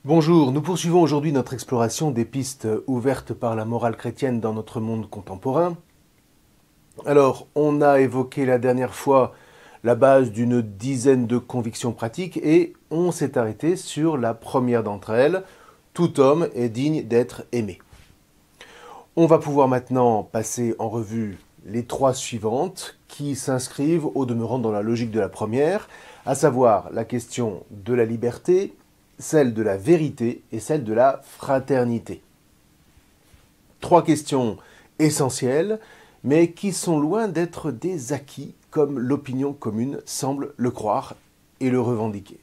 Bonjour, nous poursuivons aujourd'hui notre exploration des pistes ouvertes par la morale chrétienne dans notre monde contemporain. Alors, on a évoqué la dernière fois la base d'une dizaine de convictions pratiques et on s'est arrêté sur la première d'entre elles, tout homme est digne d'être aimé. On va pouvoir maintenant passer en revue les trois suivantes qui s'inscrivent au demeurant dans la logique de la première, à savoir la question de la liberté, celle de la vérité et celle de la fraternité. Trois questions essentielles, mais qui sont loin d'être des acquis comme l'opinion commune semble le croire et le revendiquer.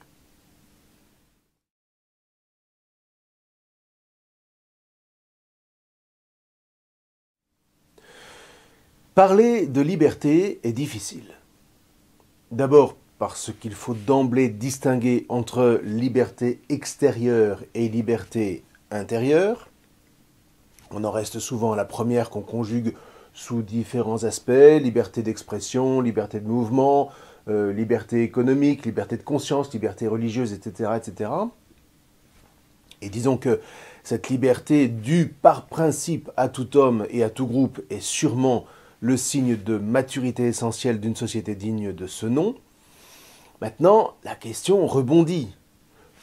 Parler de liberté est difficile. D'abord parce qu'il faut d'emblée distinguer entre liberté extérieure et liberté intérieure. On en reste souvent à la première qu'on conjugue sous différents aspects, liberté d'expression, liberté de mouvement, liberté économique, liberté de conscience, liberté religieuse, etc., etc. Et disons que cette liberté due par principe à tout homme et à tout groupe est sûrement le signe de maturité essentielle d'une société digne de ce nom. Maintenant, la question rebondit.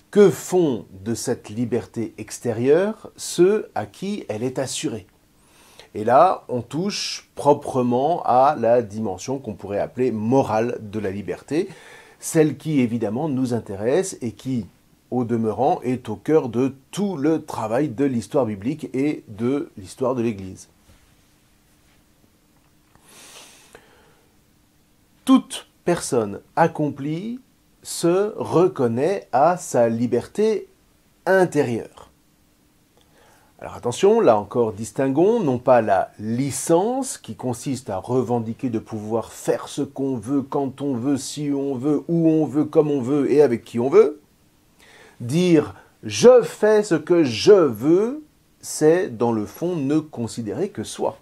Que font de cette liberté extérieure ceux à qui elle est assurée? Et là, on touche proprement à la dimension qu'on pourrait appeler morale de la liberté, celle qui évidemment nous intéresse et qui, au demeurant, est au cœur de tout le travail de l'histoire biblique et de l'histoire de l'Église. Toute personne accomplie se reconnaît à sa liberté intérieure. Alors attention, là encore distinguons non pas la licence qui consiste à revendiquer de pouvoir faire ce qu'on veut, quand on veut, si on veut, où on veut, comme on veut et avec qui on veut. Dire je fais ce que je veux, c'est dans le fond ne considérer que soi.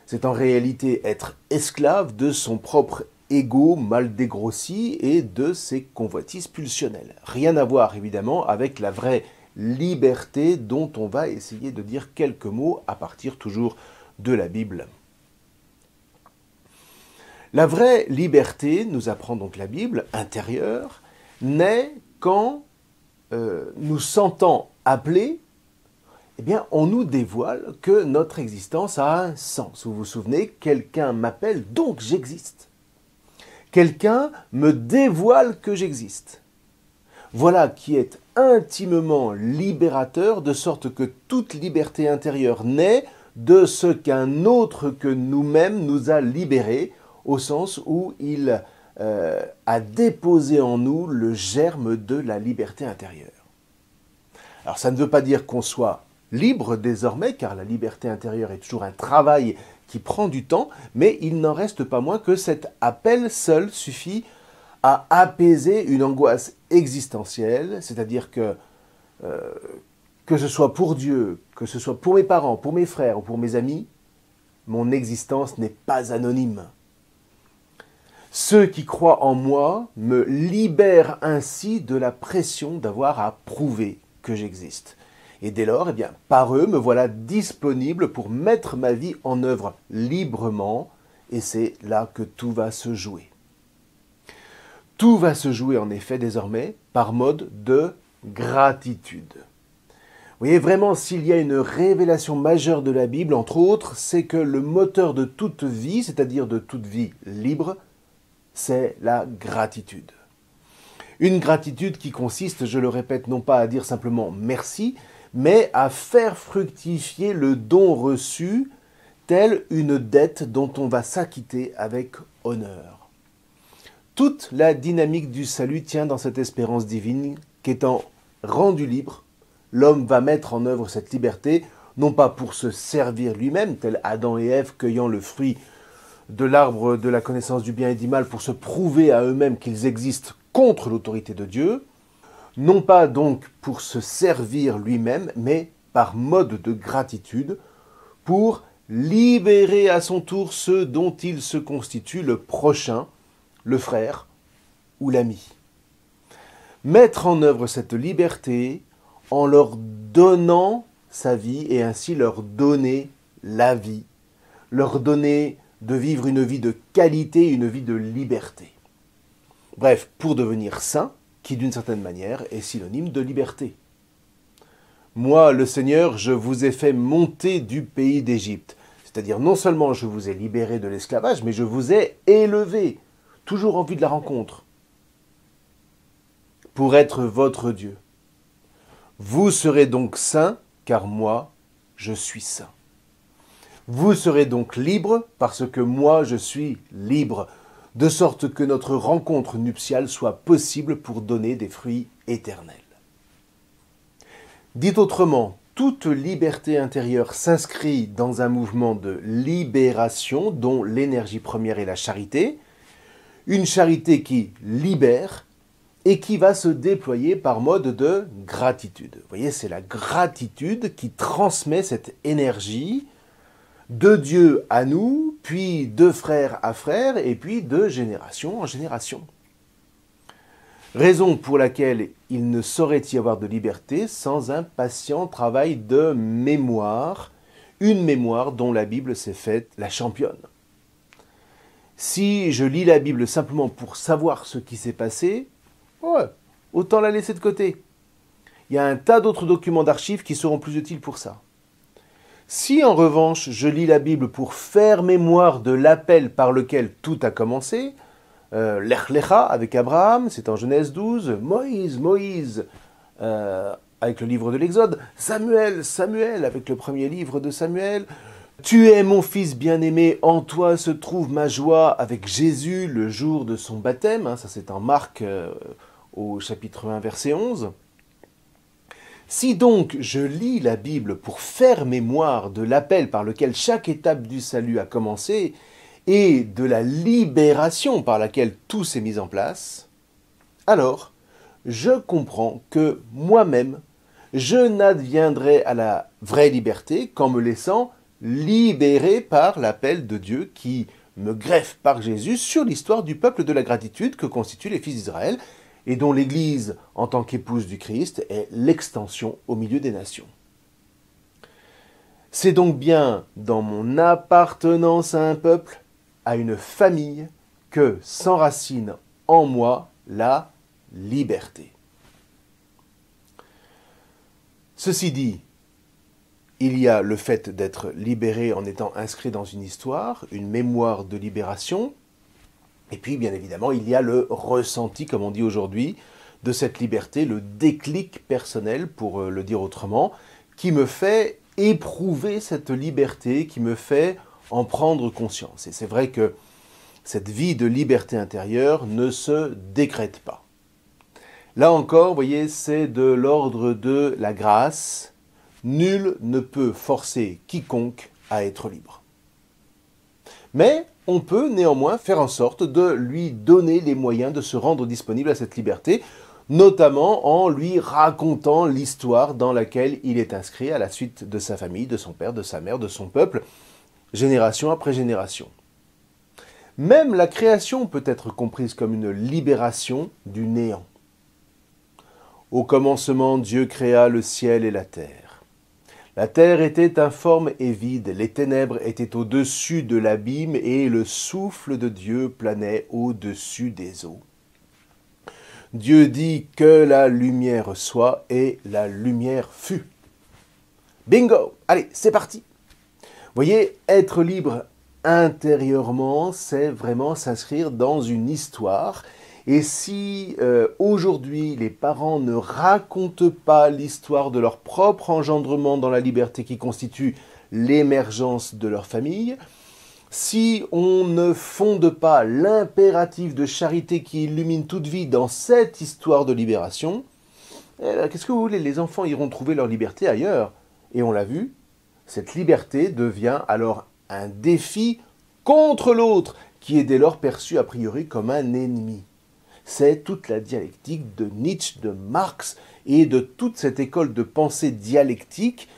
C'est en réalité être esclave de son propre ego mal dégrossi et de ses convoitises pulsionnelles. Rien à voir évidemment avec la vraie liberté dont on va essayer de dire quelques mots à partir toujours de la Bible. La vraie liberté, nous apprend donc la Bible, intérieure, naît quand nous sentons appelés, eh bien, on nous dévoile que notre existence a un sens. Vous vous souvenez, quelqu'un m'appelle, donc j'existe. Quelqu'un me dévoile que j'existe. Voilà qui est intimement libérateur, de sorte que toute liberté intérieure naît de ce qu'un autre que nous-mêmes nous a libérés, au sens où il a déposé en nous le germe de la liberté intérieure. Alors ça ne veut pas dire qu'on soit libre désormais, car la liberté intérieure est toujours un travail qui prend du temps, mais il n'en reste pas moins que cet appel seul suffit à apaiser une angoisse existentielle, c'est-à-dire que ce soit pour Dieu, que ce soit pour mes parents, pour mes frères ou pour mes amis, mon existence n'est pas anonyme. Ceux qui croient en moi me libèrent ainsi de la pression d'avoir à prouver que j'existe. Et dès lors, eh bien, par eux, me voilà disponible pour mettre ma vie en œuvre librement, et c'est là que tout va se jouer. Tout va se jouer en effet désormais par mode de gratitude. Vous voyez vraiment, s'il y a une révélation majeure de la Bible, entre autres, c'est que le moteur de toute vie, c'est-à-dire de toute vie libre, c'est la gratitude. Une gratitude qui consiste, je le répète, non pas à dire simplement merci, mais à faire fructifier le don reçu, telle une dette dont on va s'acquitter avec honneur. Toute la dynamique du salut tient dans cette espérance divine qu'étant rendu libre, l'homme va mettre en œuvre cette liberté, non pas pour se servir lui-même, tel Adam et Ève cueillant le fruit de l'arbre de la connaissance du bien et du mal pour se prouver à eux-mêmes qu'ils existent contre l'autorité de Dieu, non pas donc pour se servir lui-même, mais par mode de gratitude, pour libérer à son tour ceux dont il se constitue le prochain, le frère ou l'ami. Mettre en œuvre cette liberté en leur donnant sa vie et ainsi leur donner la vie, leur donner de vivre une vie de qualité, une vie de liberté. Bref, pour devenir saint, qui d'une certaine manière est synonyme de liberté. Moi, le Seigneur, je vous ai fait monter du pays d'Égypte. C'est-à-dire non seulement je vous ai libéré de l'esclavage, mais je vous ai élevé, toujours en vue de la rencontre, pour être votre Dieu. Vous serez donc saints, car moi, je suis saint. Vous serez donc libres, parce que moi, je suis libre, de sorte que notre rencontre nuptiale soit possible pour donner des fruits éternels. Dit autrement, toute liberté intérieure s'inscrit dans un mouvement de libération dont l'énergie première est la charité, une charité qui libère et qui va se déployer par mode de gratitude. Vous voyez, c'est la gratitude qui transmet cette énergie de Dieu à nous, puis de frère à frère, et puis de génération en génération. Raison pour laquelle il ne saurait y avoir de liberté sans un patient travail de mémoire, une mémoire dont la Bible s'est faite la championne. Si je lis la Bible simplement pour savoir ce qui s'est passé, ouais, autant la laisser de côté. Il y a un tas d'autres documents d'archives qui seront plus utiles pour ça. Si en revanche je lis la Bible pour faire mémoire de l'appel par lequel tout a commencé, Lech Lecha avec Abraham, c'est en Genèse 12, Moïse, avec le livre de l'Exode, Samuel avec le premier livre de Samuel, tu es mon fils bien-aimé, en toi se trouve ma joie avec Jésus le jour de son baptême, ça c'est en Marc au chapitre 1 verset 11. Si donc je lis la Bible pour faire mémoire de l'appel par lequel chaque étape du salut a commencé et de la libération par laquelle tout s'est mis en place, alors je comprends que moi-même, je n'adviendrai à la vraie liberté qu'en me laissant libérer par l'appel de Dieu qui me greffe par Jésus sur l'histoire du peuple de la gratitude que constituent les fils d'Israël et dont l'Église, en tant qu'épouse du Christ, est l'extension au milieu des nations. C'est donc bien dans mon appartenance à un peuple, à une famille, que s'enracine en moi la liberté. Ceci dit, il y a le fait d'être libéré en étant inscrit dans une histoire, une mémoire de libération, et puis bien évidemment il y a le ressenti, comme on dit aujourd'hui, de cette liberté, le déclic personnel, pour le dire autrement, qui me fait éprouver cette liberté, qui me fait en prendre conscience. Et c'est vrai que cette vie de liberté intérieure ne se décrète pas. Là encore, vous voyez, c'est de l'ordre de la grâce. Nul ne peut forcer quiconque à être libre. Mais on peut néanmoins faire en sorte de lui donner les moyens de se rendre disponible à cette liberté, notamment en lui racontant l'histoire dans laquelle il est inscrit à la suite de sa famille, de son père, de sa mère, de son peuple, génération après génération. Même la création peut être comprise comme une libération du néant. Au commencement, Dieu créa le ciel et la terre. La terre était informe et vide, les ténèbres étaient au-dessus de l'abîme et le souffle de Dieu planait au-dessus des eaux. Dieu dit que la lumière soit et la lumière fut. Bingo! Allez, c'est parti! Voyez, être libre intérieurement, c'est vraiment s'inscrire dans une histoire. Et si aujourd'hui les parents ne racontent pas l'histoire de leur propre engendrement dans la liberté qui constitue l'émergence de leur famille, si on ne fonde pas l'impératif de charité qui illumine toute vie dans cette histoire de libération, qu'est-ce que vous voulez, les enfants iront trouver leur liberté ailleurs. Et on l'a vu, cette liberté devient alors un défi contre l'autre, qui est dès lors perçu a priori comme un ennemi. C'est toute la dialectique de Nietzsche, de Marx et de toute cette école de pensée dialectique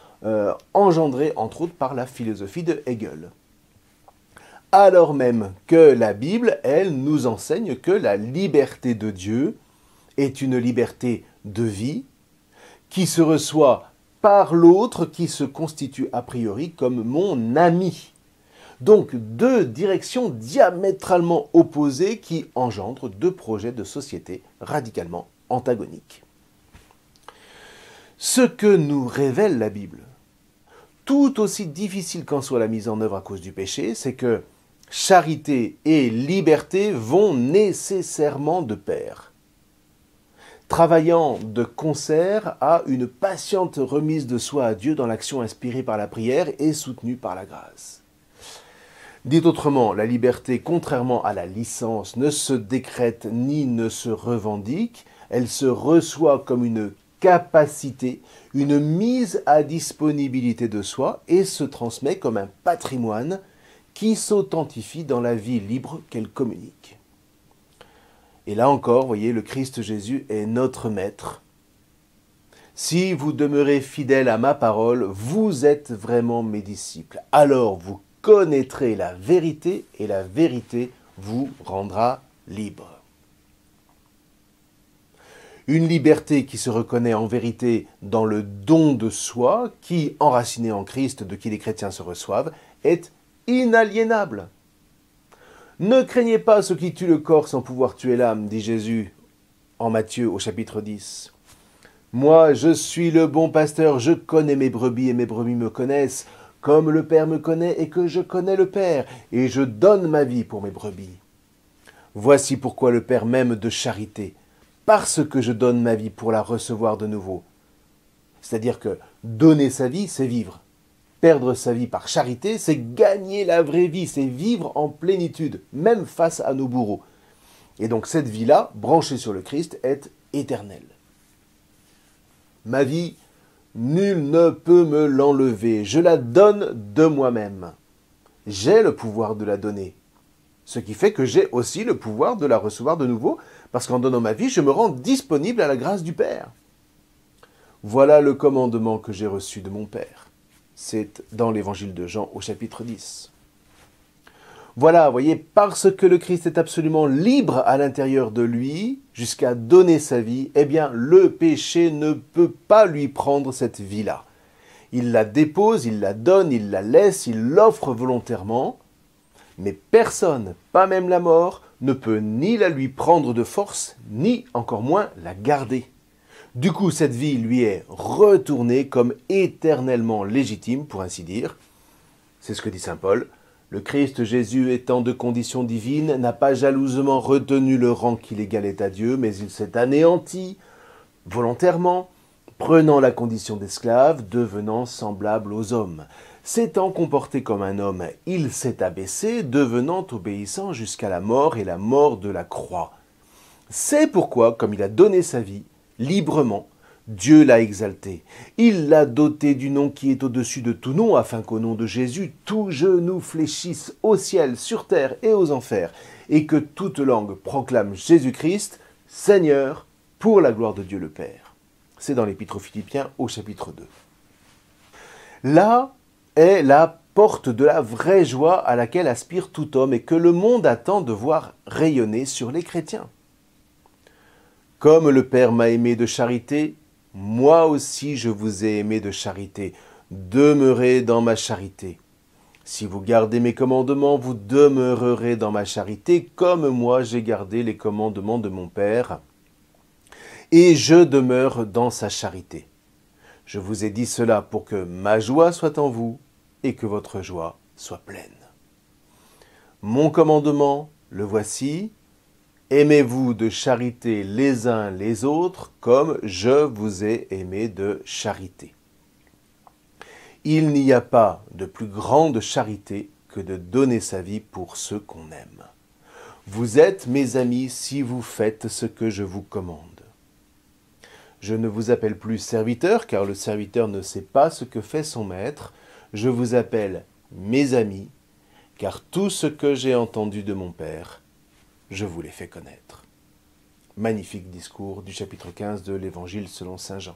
engendrée entre autres par la philosophie de Hegel. Alors même que la Bible, elle, nous enseigne que la liberté de Dieu est une liberté de vie qui se reçoit par l'autre qui se constitue a priori comme mon ami. Donc deux directions diamétralement opposées qui engendrent deux projets de société radicalement antagoniques. Ce que nous révèle la Bible, tout aussi difficile qu'en soit la mise en œuvre à cause du péché, c'est que charité et liberté vont nécessairement de pair, travaillant de concert à une patiente remise de soi à Dieu dans l'action inspirée par la prière et soutenue par la grâce. Dit autrement, la liberté, contrairement à la licence, ne se décrète ni ne se revendique, elle se reçoit comme une capacité, une mise à disponibilité de soi et se transmet comme un patrimoine qui s'authentifie dans la vie libre qu'elle communique. Et là encore, voyez, le Christ Jésus est notre maître. Si vous demeurez fidèles à ma parole, vous êtes vraiment mes disciples. Alors vous connaîtrez la vérité et la vérité vous rendra libre. Une liberté qui se reconnaît en vérité dans le don de soi, qui, enraciné en Christ, de qui les chrétiens se reçoivent, est inaliénable. Ne craignez pas ce qui tue le corps sans pouvoir tuer l'âme, dit Jésus en Matthieu au chapitre 10. Moi, je suis le bon pasteur, je connais mes brebis et mes brebis me connaissent, comme le Père me connaît et que je connais le Père, et je donne ma vie pour mes brebis. Voici pourquoi le Père m'aime de charité, parce que je donne ma vie pour la recevoir de nouveau. C'est-à-dire que donner sa vie, c'est vivre. Perdre sa vie par charité, c'est gagner la vraie vie, c'est vivre en plénitude, même face à nos bourreaux. Et donc cette vie-là, branchée sur le Christ, est éternelle. Ma vie, nul ne peut me l'enlever, je la donne de moi-même. J'ai le pouvoir de la donner. Ce qui fait que j'ai aussi le pouvoir de la recevoir de nouveau, parce qu'en donnant ma vie, je me rends disponible à la grâce du Père. Voilà le commandement que j'ai reçu de mon Père. C'est dans l'évangile de Jean au chapitre 10. Voilà, voyez, parce que le Christ est absolument libre à l'intérieur de lui, jusqu'à donner sa vie, eh bien, le péché ne peut pas lui prendre cette vie-là. Il la dépose, il la donne, il la laisse, il l'offre volontairement, mais personne, pas même la mort, ne peut ni la lui prendre de force, ni encore moins la garder. Du coup, cette vie lui est retournée comme éternellement légitime, pour ainsi dire. C'est ce que dit saint Paul. Le Christ Jésus, étant de condition divine, n'a pas jalousement retenu le rang qu'il égalait à Dieu, mais il s'est anéanti volontairement, prenant la condition d'esclave, devenant semblable aux hommes. S'étant comporté comme un homme, il s'est abaissé, devenant obéissant jusqu'à la mort et la mort de la croix. C'est pourquoi, comme il a donné sa vie, librement, Dieu l'a exalté. Il l'a doté du nom qui est au-dessus de tout nom, afin qu'au nom de Jésus, tout genou fléchisse au ciel, sur terre et aux enfers, et que toute langue proclame Jésus-Christ, Seigneur, pour la gloire de Dieu le Père. C'est dans l'Épître aux Philippiens au chapitre 2. Là est la porte de la vraie joie à laquelle aspire tout homme et que le monde attend de voir rayonner sur les chrétiens. Comme le Père m'a aimé de charité, moi aussi je vous ai aimé de charité. Demeurez dans ma charité. Si vous gardez mes commandements, vous demeurerez dans ma charité, comme moi j'ai gardé les commandements de mon Père, et je demeure dans sa charité. Je vous ai dit cela pour que ma joie soit en vous et que votre joie soit pleine. Mon commandement, le voici. Aimez-vous de charité les uns les autres comme je vous ai aimé de charité. Il n'y a pas de plus grande charité que de donner sa vie pour ceux qu'on aime. Vous êtes mes amis si vous faites ce que je vous commande. Je ne vous appelle plus serviteur, car le serviteur ne sait pas ce que fait son maître. Je vous appelle mes amis, car tout ce que j'ai entendu de mon Père, je vous l'ai fait connaître. Magnifique discours du chapitre 15 de l'Évangile selon saint Jean.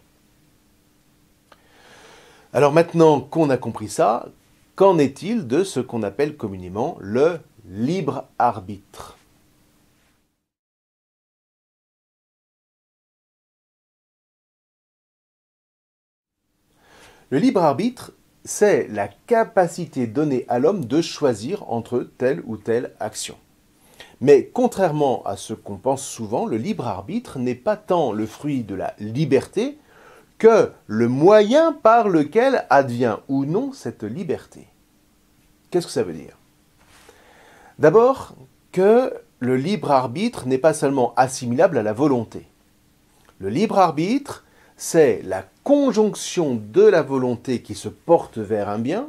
Alors maintenant qu'on a compris ça, qu'en est-il de ce qu'on appelle communément le libre arbitre ? Le libre arbitre, c'est la capacité donnée à l'homme de choisir entre telle ou telle action. Mais contrairement à ce qu'on pense souvent, le libre arbitre n'est pas tant le fruit de la liberté que le moyen par lequel advient ou non cette liberté. Qu'est-ce que ça veut dire? D'abord, que le libre arbitre n'est pas seulement assimilable à la volonté. Le libre arbitre, c'est la conjonction de la volonté qui se porte vers un bien.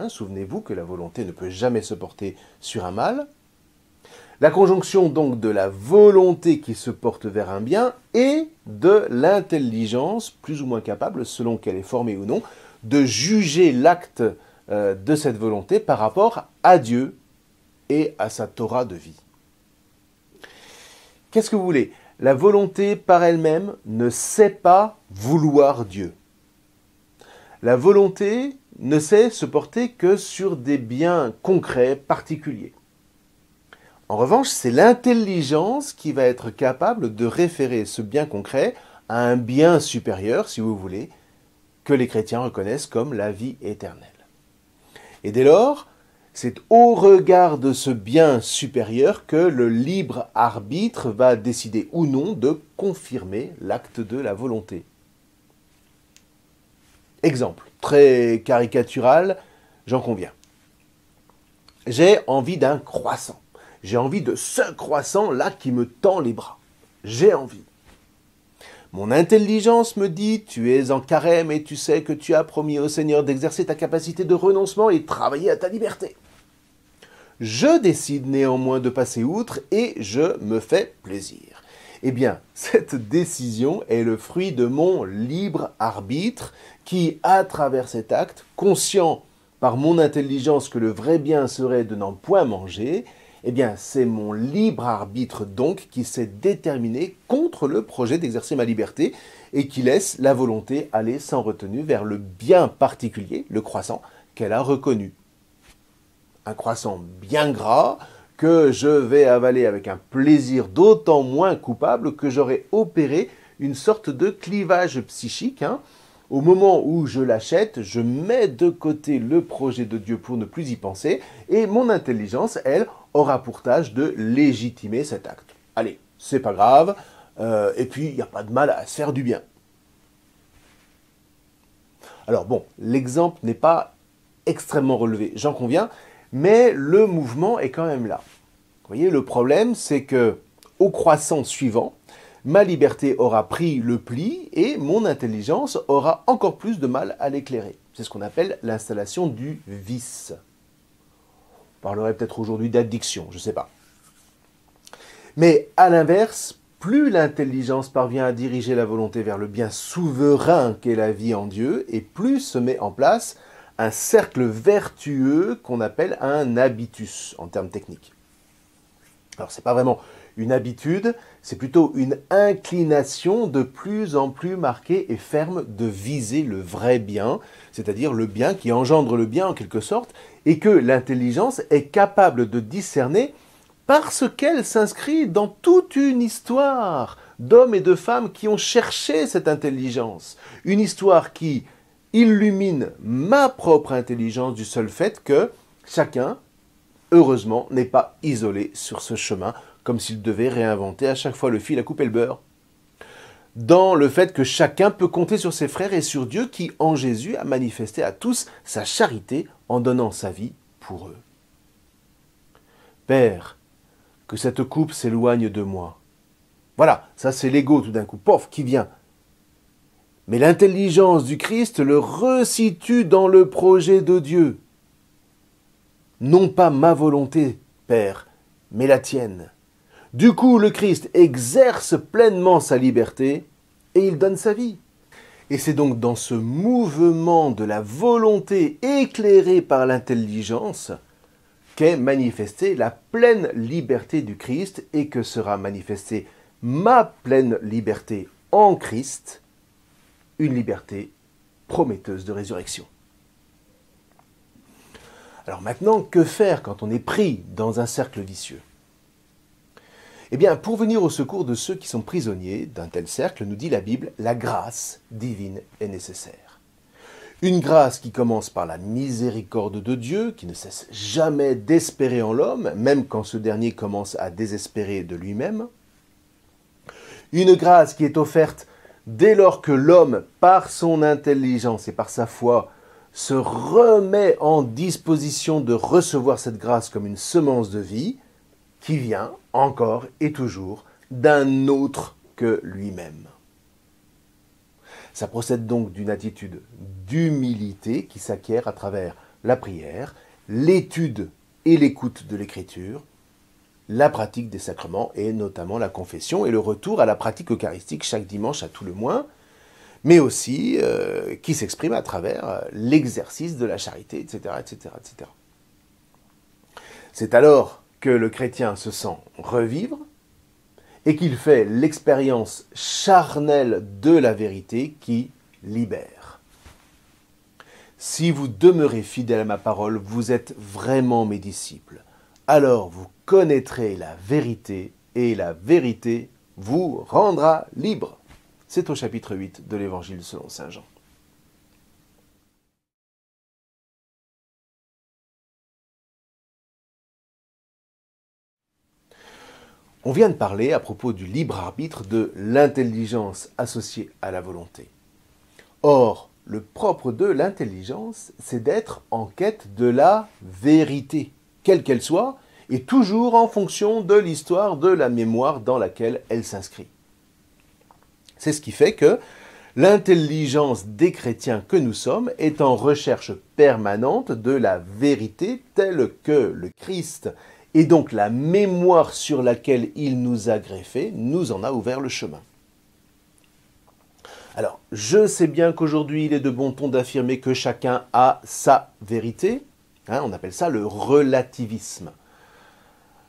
Souvenez-vous que la volonté ne peut jamais se porter sur un mal. La conjonction donc de la volonté qui se porte vers un bien et de l'intelligence, plus ou moins capable, selon qu'elle est formée ou non, de juger l'acte de cette volonté par rapport à Dieu et à sa Torah de vie. Qu'est-ce que vous voulez? La volonté par elle-même ne sait pas vouloir Dieu. La volonté ne sait se porter que sur des biens concrets, particuliers. En revanche, c'est l'intelligence qui va être capable de référer ce bien concret à un bien supérieur, si vous voulez, que les chrétiens reconnaissent comme la vie éternelle. Et dès lors, c'est au regard de ce bien supérieur que le libre arbitre va décider ou non de confirmer l'acte de la volonté. Exemple, très caricatural, j'en conviens. J'ai envie d'un croissant. J'ai envie de ce croissant-là qui me tend les bras. J'ai envie. Mon intelligence me dit, tu es en carême et tu sais que tu as promis au Seigneur d'exercer ta capacité de renoncement et de travailler à ta liberté. Je décide néanmoins de passer outre et je me fais plaisir. Eh bien, cette décision est le fruit de mon libre arbitre qui, à travers cet acte, conscient par mon intelligence que le vrai bien serait de n'en point manger, eh bien, c'est mon libre arbitre donc qui s'est déterminé contre le projet d'exercer ma liberté et qui laisse la volonté aller sans retenue vers le bien particulier, le croissant, qu'elle a reconnu. Un croissant bien gras que je vais avaler avec un plaisir d'autant moins coupable que j'aurai opéré une sorte de clivage psychique. Au moment où je l'achète, je mets de côté le projet de Dieu pour ne plus y penser et mon intelligence, elle, aura pour tâche de légitimer cet acte. Allez, c'est pas grave, et puis il n'y a pas de mal à se faire du bien. Alors bon, l'exemple n'est pas extrêmement relevé, j'en conviens, mais le mouvement est quand même là. Vous voyez, le problème, c'est que au croissant suivant, ma liberté aura pris le pli et mon intelligence aura encore plus de mal à l'éclairer. C'est ce qu'on appelle l'installation du vice. On parlerait peut-être aujourd'hui d'addiction, je ne sais pas. Mais à l'inverse, plus l'intelligence parvient à diriger la volonté vers le bien souverain qu'est la vie en Dieu, et plus se met en place un cercle vertueux qu'on appelle un habitus en termes techniques. Alors ce n'est pas vraiment une habitude, c'est plutôt une inclination de plus en plus marquée et ferme de viser le vrai bien, c'est-à-dire le bien qui engendre le bien en quelque sorte, et que l'intelligence est capable de discerner parce qu'elle s'inscrit dans toute une histoire d'hommes et de femmes qui ont cherché cette intelligence. Une histoire qui illumine ma propre intelligence du seul fait que chacun, heureusement, n'est pas isolé sur ce chemin, comme s'il devait réinventer à chaque fois le fil à couper le beurre. Dans le fait que chacun peut compter sur ses frères et sur Dieu qui, en Jésus, a manifesté à tous sa charité en donnant sa vie pour eux. Père, que cette coupe s'éloigne de moi. Voilà, ça c'est l'ego tout d'un coup, pof, qui vient. Mais l'intelligence du Christ le resitue dans le projet de Dieu. Non pas ma volonté, Père, mais la tienne. Du coup, le Christ exerce pleinement sa liberté et il donne sa vie. Et c'est donc dans ce mouvement de la volonté éclairée par l'intelligence qu'est manifestée la pleine liberté du Christ et que sera manifestée ma pleine liberté en Christ, une liberté prometteuse de résurrection. Alors maintenant, que faire quand on est pris dans un cercle vicieux? Eh bien, pour venir au secours de ceux qui sont prisonniers d'un tel cercle, nous dit la Bible, la grâce divine est nécessaire. Une grâce qui commence par la miséricorde de Dieu, qui ne cesse jamais d'espérer en l'homme, même quand ce dernier commence à désespérer de lui-même. Une grâce qui est offerte dès lors que l'homme, par son intelligence et par sa foi, se remet en disposition de recevoir cette grâce comme une semence de vie, qui vient encore et toujours d'un autre que lui-même. Ça procède donc d'une attitude d'humilité qui s'acquiert à travers la prière, l'étude et l'écoute de l'Écriture, la pratique des sacrements et notamment la confession et le retour à la pratique eucharistique chaque dimanche à tout le moins, mais aussi qui s'exprime à travers l'exercice de la charité, etc., etc., etc. C'est alors que le chrétien se sent revivre et qu'il fait l'expérience charnelle de la vérité qui libère. Si vous demeurez fidèle à ma parole, vous êtes vraiment mes disciples. Alors vous connaîtrez la vérité et la vérité vous rendra libre. C'est au chapitre 8 de l'Évangile selon saint Jean. On vient de parler à propos du libre arbitre de l'intelligence associée à la volonté. Or, le propre de l'intelligence, c'est d'être en quête de la vérité, quelle qu'elle soit, et toujours en fonction de l'histoire de la mémoire dans laquelle elle s'inscrit. C'est ce qui fait que l'intelligence des chrétiens que nous sommes est en recherche permanente de la vérité telle que le Christ et donc la mémoire sur laquelle il nous a greffé nous en a ouvert le chemin. Alors, je sais bien qu'aujourd'hui il est de bon ton d'affirmer que chacun a sa vérité, on appelle ça le relativisme.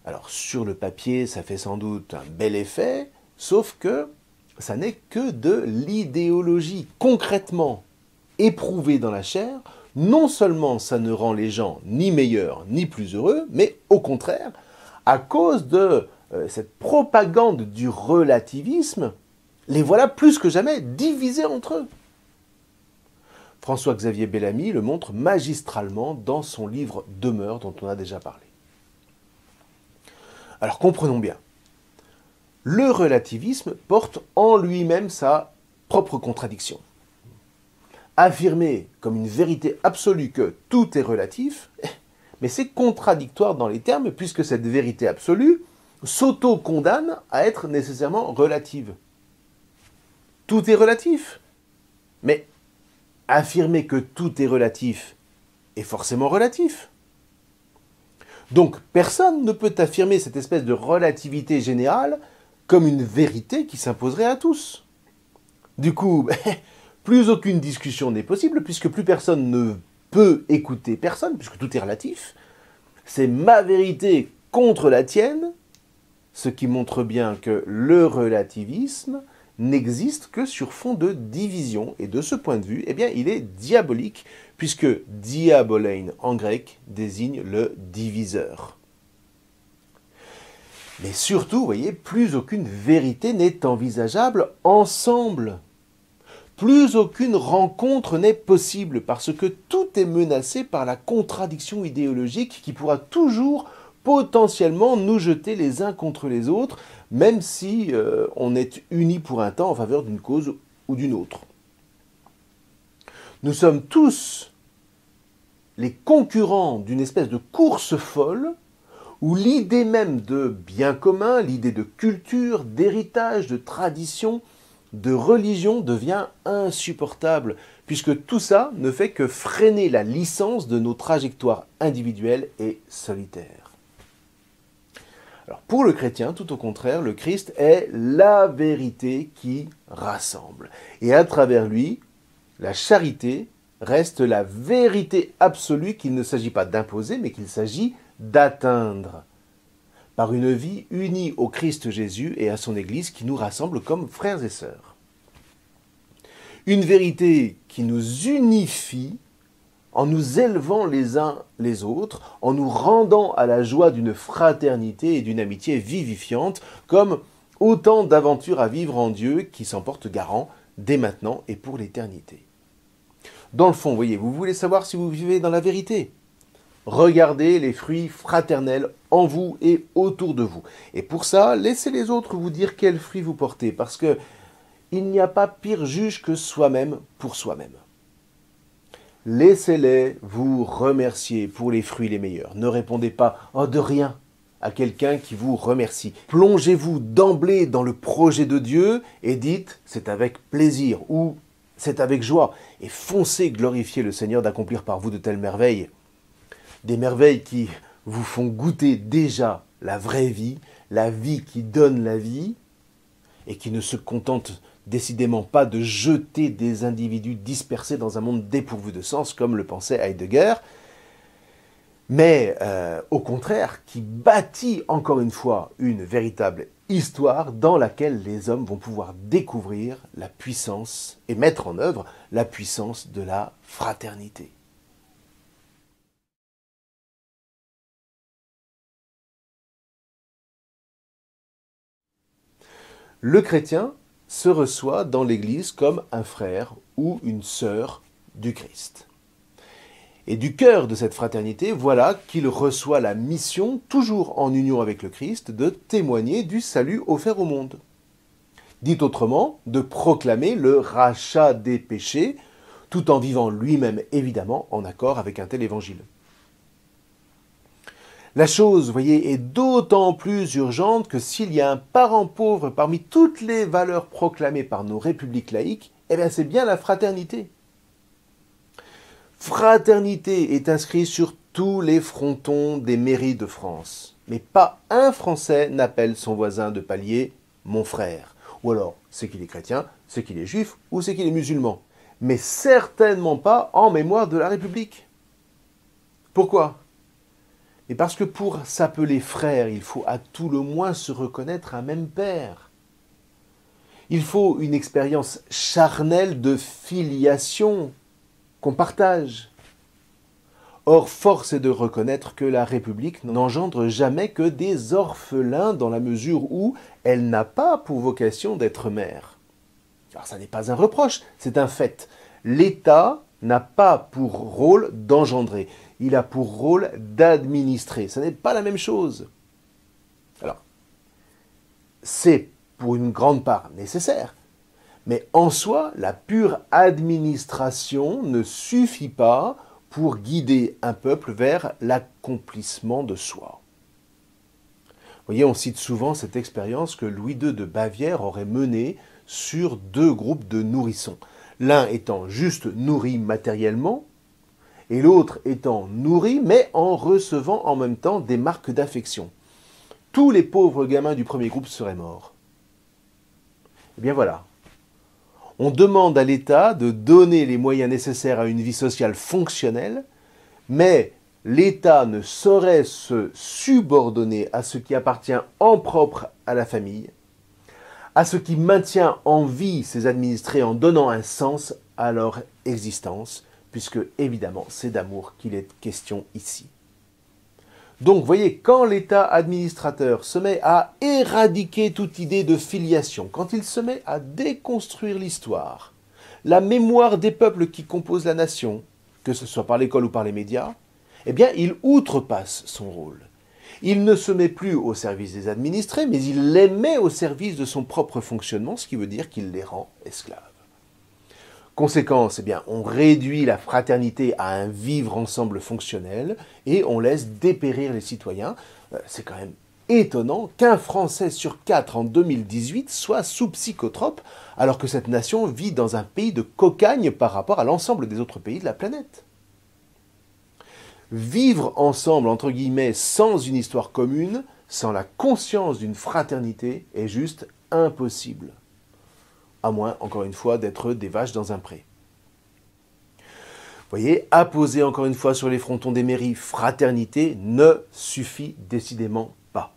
Alors sur le papier ça fait sans doute un bel effet, sauf que ça n'est que de l'idéologie. Concrètement, éprouvée dans la chair, non seulement ça ne rend les gens ni meilleurs ni plus heureux, mais au contraire, à cause de cette propagande du relativisme, les voilà plus que jamais divisés entre eux. François-Xavier Bellamy le montre magistralement dans son livre Demeure dont on a déjà parlé. Alors comprenons bien. Le relativisme porte en lui-même sa propre contradiction. Affirmer comme une vérité absolue que tout est relatif, mais c'est contradictoire dans les termes puisque cette vérité absolue s'auto-condamne à être nécessairement relative. Tout est relatif, mais affirmer que tout est relatif est forcément relatif. Donc personne ne peut affirmer cette espèce de relativité générale comme une vérité qui s'imposerait à tous. Du coup, plus aucune discussion n'est possible, puisque plus personne ne peut écouter personne, puisque tout est relatif. C'est ma vérité contre la tienne, ce qui montre bien que le relativisme n'existe que sur fond de division, et de ce point de vue, eh bien, il est diabolique, puisque diabolein en grec désigne le diviseur. Mais surtout, vous voyez, plus aucune vérité n'est envisageable ensemble. Plus aucune rencontre n'est possible parce que tout est menacé par la contradiction idéologique qui pourra toujours potentiellement nous jeter les uns contre les autres, même si on est unis pour un temps en faveur d'une cause ou d'une autre. Nous sommes tous les concurrents d'une espèce de course folle où l'idée même de bien commun, l'idée de culture, d'héritage, de tradition, de religion devient insupportable, puisque tout ça ne fait que freiner la licence de nos trajectoires individuelles et solitaires. Alors pour le chrétien, tout au contraire, le Christ est la vérité qui rassemble. Et à travers lui, la charité reste la vérité absolue qu'il ne s'agit pas d'imposer, mais qu'il s'agit d'atteindre par une vie unie au Christ Jésus et à son Église qui nous rassemble comme frères et sœurs. Une vérité qui nous unifie en nous élevant les uns les autres, en nous rendant à la joie d'une fraternité et d'une amitié vivifiante, comme autant d'aventures à vivre en Dieu qui s'en portent garant dès maintenant et pour l'éternité. Dans le fond, voyez, vous voulez savoir si vous vivez dans la vérité. Regardez les fruits fraternels en vous et autour de vous. Et pour ça, laissez les autres vous dire quels fruits vous portez, parce que il n'y a pas pire juge que soi-même pour soi-même. Laissez-les vous remercier pour les fruits les meilleurs. Ne répondez pas « oh, de rien » à quelqu'un qui vous remercie. Plongez-vous d'emblée dans le projet de Dieu et dites « c'est avec plaisir » ou « c'est avec joie » et foncez glorifier le Seigneur d'accomplir par vous de telles merveilles. Des merveilles qui vous font goûter déjà la vraie vie, la vie qui donne la vie et qui ne se contente décidément pas de jeter des individus dispersés dans un monde dépourvu de sens, comme le pensait Heidegger, mais au contraire, qui bâtit encore une fois une véritable histoire dans laquelle les hommes vont pouvoir découvrir la puissance et mettre en œuvre la puissance de la fraternité. Le chrétien se reçoit dans l'Église comme un frère ou une sœur du Christ. Et du cœur de cette fraternité, voilà qu'il reçoit la mission, toujours en union avec le Christ, de témoigner du salut offert au monde. Dit autrement, de proclamer le rachat des péchés, tout en vivant lui-même évidemment en accord avec un tel évangile. La chose, voyez, est d'autant plus urgente que s'il y a un parent pauvre parmi toutes les valeurs proclamées par nos républiques laïques, eh bien c'est bien la fraternité. Fraternité est inscrit sur tous les frontons des mairies de France. Mais pas un Français n'appelle son voisin de palier « mon frère ». Ou alors, c'est qu'il est chrétien, c'est qu'il est juif ou c'est qu'il est musulman. Mais certainement pas en mémoire de la République. Pourquoi ? Et parce que pour s'appeler frère, il faut à tout le moins se reconnaître un même père. Il faut une expérience charnelle de filiation qu'on partage. Or, force est de reconnaître que la République n'engendre jamais que des orphelins dans la mesure où elle n'a pas pour vocation d'être mère. Alors ça n'est pas un reproche, c'est un fait. L'État n'a pas pour rôle d'engendrer. Il a pour rôle d'administrer. Ce n'est pas la même chose. Alors, c'est pour une grande part nécessaire. Mais en soi, la pure administration ne suffit pas pour guider un peuple vers l'accomplissement de soi. Vous voyez, on cite souvent cette expérience que Louis II de Bavière aurait menée sur 2 groupes de nourrissons. L'un étant juste nourri matériellement, et l'autre étant nourri, mais en recevant en même temps des marques d'affection. Tous les pauvres gamins du premier groupe seraient morts. Eh bien voilà. On demande à l'État de donner les moyens nécessaires à une vie sociale fonctionnelle, mais l'État ne saurait se subordonner à ce qui appartient en propre à la famille, à ce qui maintient en vie ses administrés en donnant un sens à leur existence, puisque évidemment c'est d'amour qu'il est question ici. Donc voyez, quand l'État administrateur se met à éradiquer toute idée de filiation, quand il se met à déconstruire l'histoire, la mémoire des peuples qui composent la nation, que ce soit par l'école ou par les médias, eh bien il outrepasse son rôle. Il ne se met plus au service des administrés, mais il les met au service de son propre fonctionnement, ce qui veut dire qu'il les rend esclaves. Conséquence, eh bien, on réduit la fraternité à un vivre ensemble fonctionnel et on laisse dépérir les citoyens. C'est quand même étonnant qu'un Français sur 4 en 2018 soit sous psychotrope, alors que cette nation vit dans un pays de cocagne par rapport à l'ensemble des autres pays de la planète. Vivre ensemble, entre guillemets, sans une histoire commune, sans la conscience d'une fraternité, est juste impossible. À moins, encore une fois, d'être des vaches dans un pré. Vous voyez, apposer encore une fois sur les frontons des mairies fraternité ne suffit décidément pas.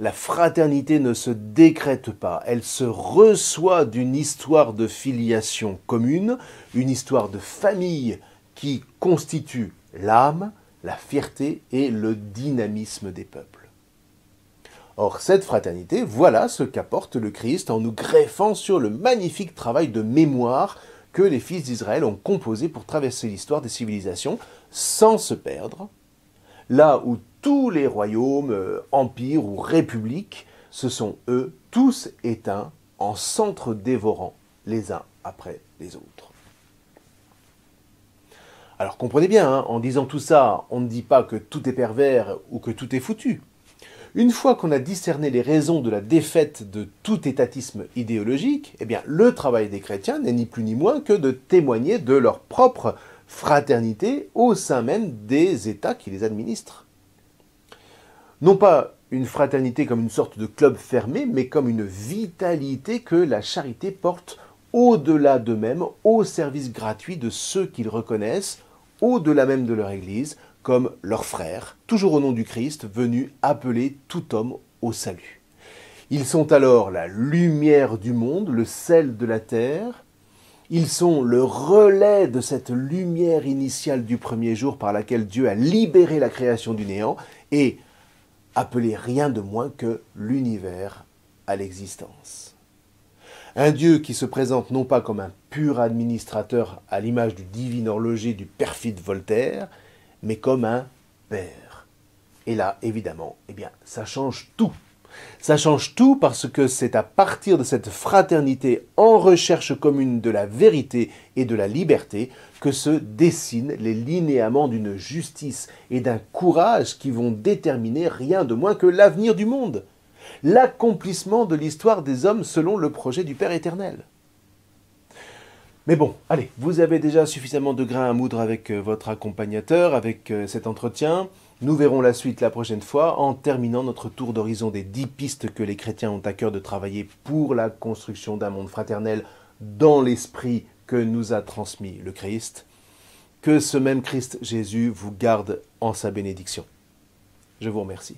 La fraternité ne se décrète pas, elle se reçoit d'une histoire de filiation commune, une histoire de famille qui constitue l'âme, la fierté et le dynamisme des peuples. Or, cette fraternité, voilà ce qu'apporte le Christ en nous greffant sur le magnifique travail de mémoire que les fils d'Israël ont composé pour traverser l'histoire des civilisations sans se perdre, là où tous les royaumes, empires ou républiques se sont, eux, tous éteints en s'entre-dévorant les uns après les autres. Alors comprenez bien, hein, en disant tout ça, on ne dit pas que tout est pervers ou que tout est foutu. Une fois qu'on a discerné les raisons de la défaite de tout étatisme idéologique, eh bien, le travail des chrétiens n'est ni plus ni moins que de témoigner de leur propre fraternité au sein même des États qui les administrent. Non pas une fraternité comme une sorte de club fermé, mais comme une vitalité que la charité porte au-delà d'eux-mêmes, au service gratuit de ceux qu'ils reconnaissent, au-delà même de leur Église, comme leurs frères, toujours au nom du Christ, venus appeler tout homme au salut. Ils sont alors la lumière du monde, le sel de la terre. Ils sont le relais de cette lumière initiale du premier jour par laquelle Dieu a libéré la création du néant et appelé rien de moins que l'univers à l'existence. Un Dieu qui se présente non pas comme un pur administrateur à l'image du divin horloger du perfide Voltaire, mais comme un père. Et là, évidemment, eh bien, ça change tout. Ça change tout parce que c'est à partir de cette fraternité en recherche commune de la vérité et de la liberté que se dessinent les linéaments d'une justice et d'un courage qui vont déterminer rien de moins que l'avenir du monde, l'accomplissement de l'histoire des hommes selon le projet du Père éternel. Mais bon, allez, vous avez déjà suffisamment de grains à moudre avec votre accompagnateur, avec cet entretien. Nous verrons la suite la prochaine fois en terminant notre tour d'horizon des 10 pistes que les chrétiens ont à cœur de travailler pour la construction d'un monde fraternel dans l'esprit que nous a transmis le Christ. Que ce même Christ Jésus vous garde en sa bénédiction. Je vous remercie.